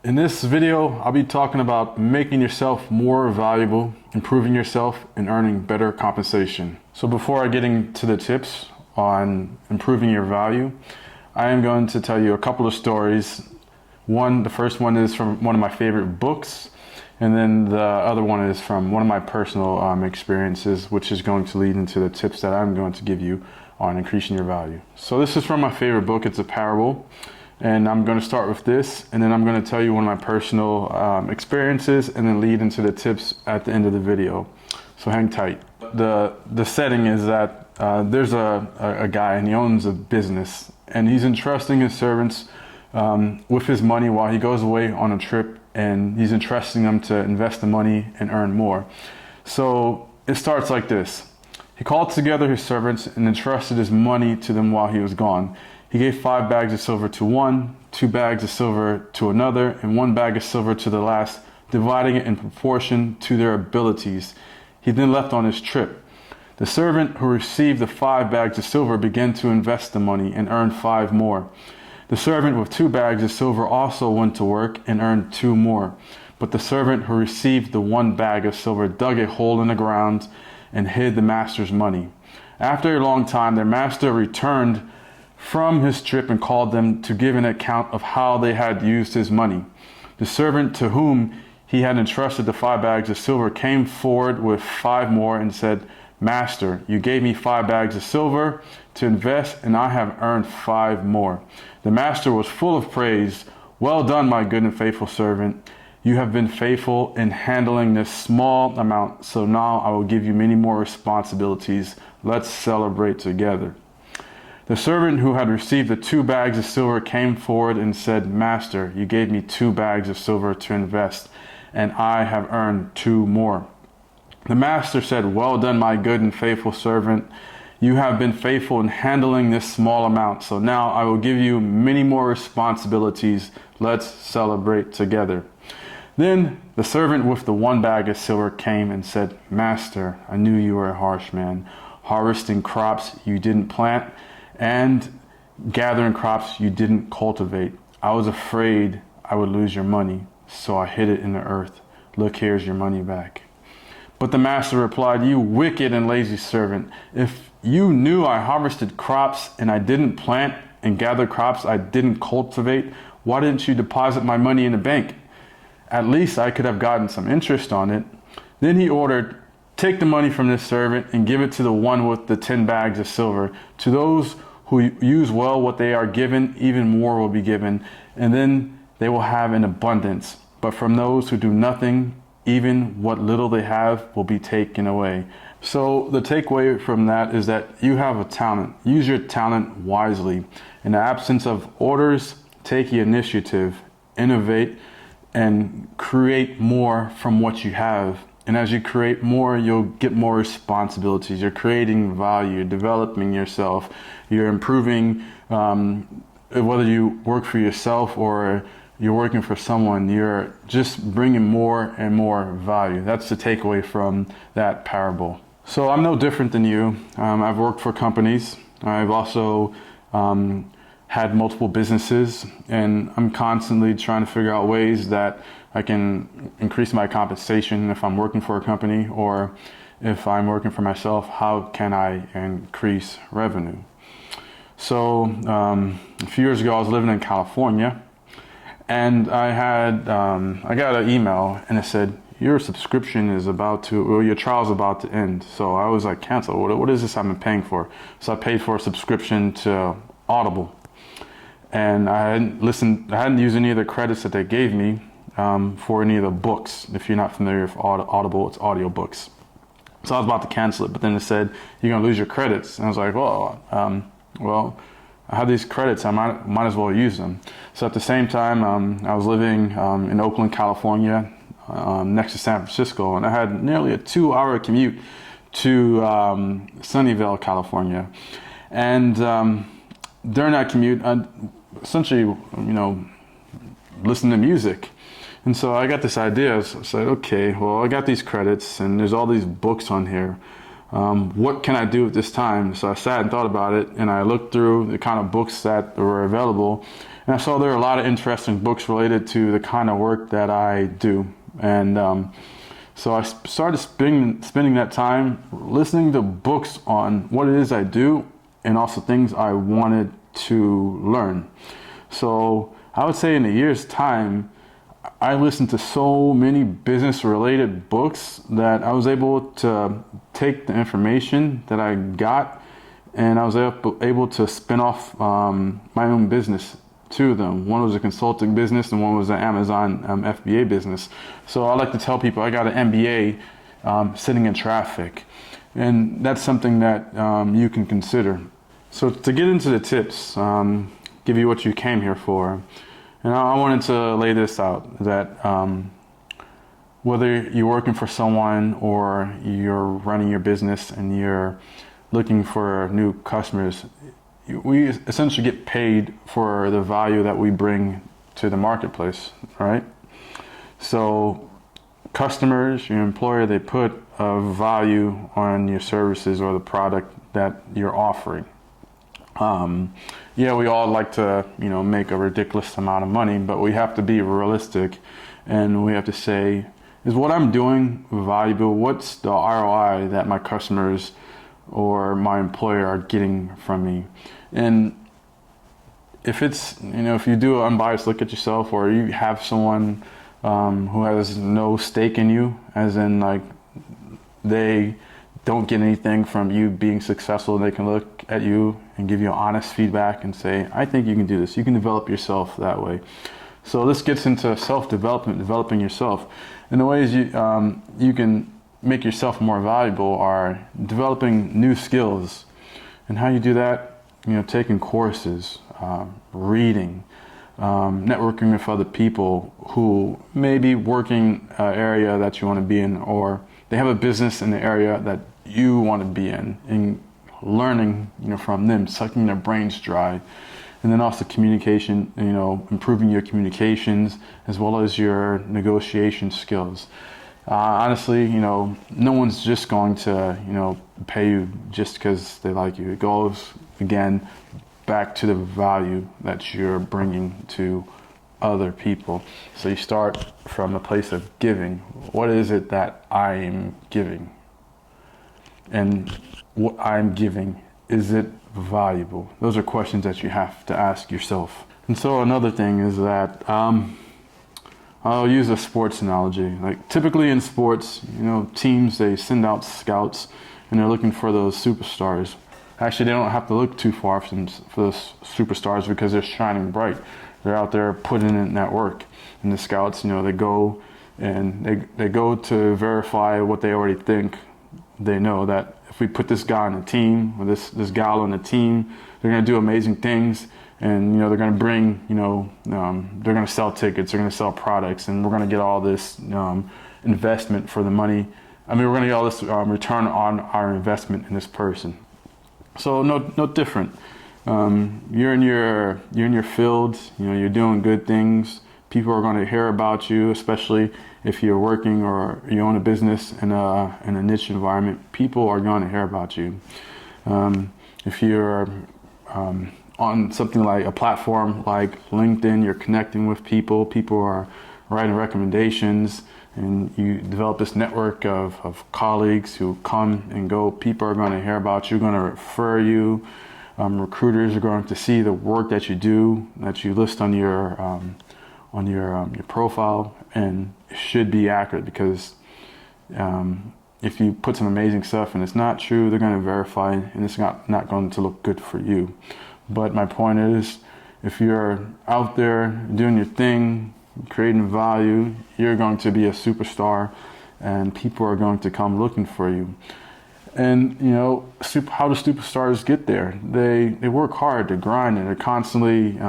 In this video, I'll be talking about making yourself more valuable, improving yourself, and earning better compensation. So before I get into the tips on improving your value, I am going to tell you a couple of stories. The first one is from one of my favorite books, and then the other one is from one of my personal experiences, which is going to lead into the tips that I'm going to give you on increasing your value. So this is from my favorite book. It's a parable. And I'm going to start with this, and then I'm going to tell you one of my personal experiences, and then lead into the tips at the end of the video. So hang tight. The setting is that there's a guy, and he owns a business, and he's entrusting his servants with his money while he goes away on a trip, and he's entrusting them to invest the money and earn more. So it starts like this. He called together his servants and entrusted his money to them while he was gone. He gave 5 bags of silver to one, 2 bags of silver to another, and 1 bag of silver to the last, dividing it in proportion to their abilities. He then left on his trip. The servant who received the 5 bags of silver began to invest the money and earned 5 more. The servant with 2 bags of silver also went to work and earned 2 more. But the servant who received the 1 bag of silver dug a hole in the ground and hid the master's money. After a long time, their master returned from his trip and called them to give an account of how they had used his money. The servant to whom he had entrusted the 5 bags of silver came forward with 5 more and said, "Master, you gave me 5 bags of silver to invest, and I have earned 5 more." The master was full of praise. "Well done, my good and faithful servant. You have been faithful in handling this small amount, so now I will give you many more responsibilities. Let's celebrate together." The servant who had received the 2 bags of silver came forward and said, "Master, you gave me 2 bags of silver to invest, and I have earned 2 more." The master said, "Well done, my good and faithful servant. You have been faithful in handling this small amount, so now I will give you many more responsibilities. Let's celebrate together." Then the servant with the 1 bag of silver came and said, "Master, I knew you were a harsh man, harvesting crops you didn't plant and gathering crops you didn't cultivate. I was afraid I would lose your money, so I hid it in the earth. Look, here's your money back." But the master replied, "You wicked and lazy servant. If you knew I harvested crops and I didn't plant and gathered crops I didn't cultivate, why didn't you deposit my money in the bank? At least I could have gotten some interest on it." Then he ordered, "Take the money from this servant and give it to the one with the 10 bags of silver. To those who use well what they are given, even more will be given, and then they will have an abundance. But from those who do nothing, even what little they have will be taken away." So the takeaway from that is that you have a talent. Use your talent wisely. In the absence of orders, take the initiative, innovate, and create more from what you have. And as you create more, you'll get more responsibilities. You're creating value, you're developing yourself, you're improving, whether you work for yourself or you're working for someone, you're just bringing more and more value. That's the takeaway from that parable. So I'm no different than you. I've worked for companies. I've also had multiple businesses, and I'm constantly trying to figure out ways that I can increase my compensation if I'm working for a company, or if I'm working for myself, how can I increase revenue? So a few years ago, I was living in California, and I got an email, and it said, "Your subscription is your trial is about to end." So I was like, cancel. What is this I've been paying for? So I paid for a subscription to Audible. And I hadn't used any of the credits that they gave me for any of the books. If you're not familiar with Audible, it's audiobooks. So I was about to cancel it, but then it said, "You're gonna lose your credits." And I was like, well, I have these credits, I might as well use them. So at the same time, I was living in Oakland, California, next to San Francisco, and I had nearly a 2-hour commute to Sunnyvale, California. And during that commute, I essentially, listen to music. And so I got this idea. I said, okay, well, I got these credits and there's all these books on here. What can I do at this time? So I sat and thought about it, and I looked through the kind of books that were available, And I saw there are a lot of interesting books related to the kind of work that I do. And so I started spending that time listening to books on what it is I do and also things I wanted to learn. So I would say in a year's time, I listened to so many business related books that I was able to take the information that I got and I was able to spin off my own business to them. One was a consulting business and one was an Amazon FBA business. So I like to tell people I got an MBA sitting in traffic, and that's something that you can consider. So to get into the tips, give you what you came here for, and I wanted to lay this out that whether you're working for someone or you're running your business and you're looking for new customers, we essentially get paid for the value that we bring to the marketplace, right? So customers, your employer, they put a value on your services or the product that you're offering. Yeah, we all like to, make a ridiculous amount of money, but we have to be realistic and we have to say, is what I'm doing valuable? What's the ROI that my customers or my employer are getting from me? And if it's, if you do an unbiased look at yourself, or you have someone who has no stake in you, as in like they don't get anything from you being successful, they can look at you and give you honest feedback and say, I think you can do this. You can develop yourself that way. So this gets into self-development, developing yourself. And the ways you can make yourself more valuable are developing new skills. And how you do that, taking courses, reading, networking with other people who may be working an area that you want to be in, or they have a business in the area that you want to be in, and learning, from them, sucking their brains dry. And then also communication, improving your communications as well as your negotiation skills. Honestly, no one's just going to, pay you just because they like you. It goes, again, back to the value that you're bringing to other people. So you start from a place of giving. What is it that I am giving? And what I'm giving, is it valuable? Those are questions that you have to ask yourself. And so another thing is that I'll use a sports analogy. Like typically in sports, teams, they send out scouts and they're looking for those superstars. Actually, they don't have to look too far for those superstars because they're shining bright. They're out there putting in that work. And the scouts, they go and they go to verify what they already think. They know that if we put this guy on the team or this gal on the team, they're going to do amazing things. And, they're going to bring, they're going to sell tickets, they're going to sell products, and we're going to get all this investment for the money. We're going to get all this return on our investment in this person. So no different. You're in your field, you're doing good things. People are going to hear about you, especially if you're working or you own a business in a niche environment. People are going to hear about you. If you're on something like a platform like LinkedIn, you're connecting with people. People are writing recommendations, and you develop this network of colleagues who come and go. People are going to hear about you, going to refer you. Recruiters are going to see the work that you do, that you list on your profile, and it should be accurate, because if you put some amazing stuff and it's not true, they're going to verify, and it's not going to look good for you. But my point is, if you're out there doing your thing, creating value, you're going to be a superstar, and people are going to come looking for you. And how do superstars get there? They work hard, they grind, and they're constantly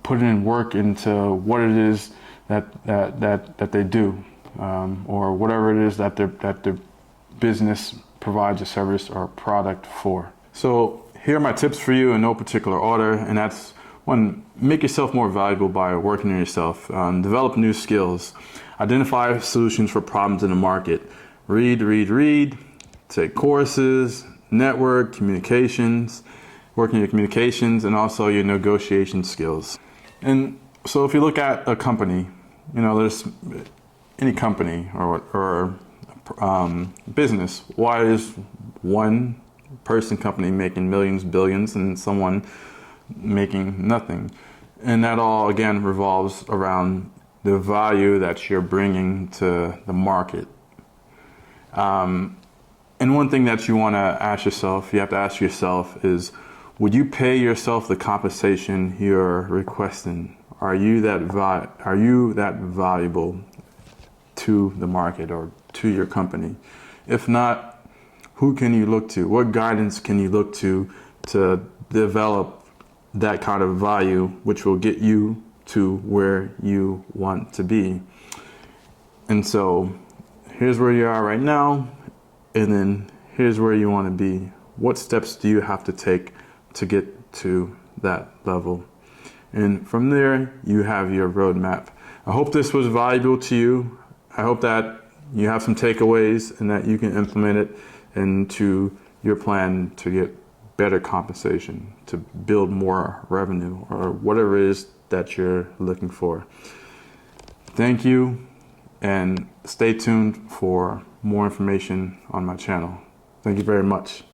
putting in work into what it is that they do, or whatever it is that their business provides a service or a product for. So here are my tips for you in no particular order, and that's: 1, make yourself more valuable by working on yourself. Develop new skills. Identify solutions for problems in the market. Read. Take courses, network, communications, working your communications, and also your negotiation skills. And so if you look at a company, there's any company or business, why is one person company making millions, billions, and someone making nothing? And that all, again, revolves around the value that you're bringing to the market. And one thing that you want to ask yourself, you have to ask yourself is, would you pay yourself the compensation you're requesting? Are you that valuable to the market or to your company? If not, who can you look to? What guidance can you look to develop that kind of value, which will get you to where you want to be? And so here's where you are right now, and then here's where you want to be. What steps do you have to take to get to that level? And from there, you have your roadmap. I hope this was valuable to you. I hope that you have some takeaways and that you can implement it into your plan to get better compensation, to build more revenue, or whatever it is that you're looking for. Thank you, and stay tuned for more information on my channel. Thank you very much.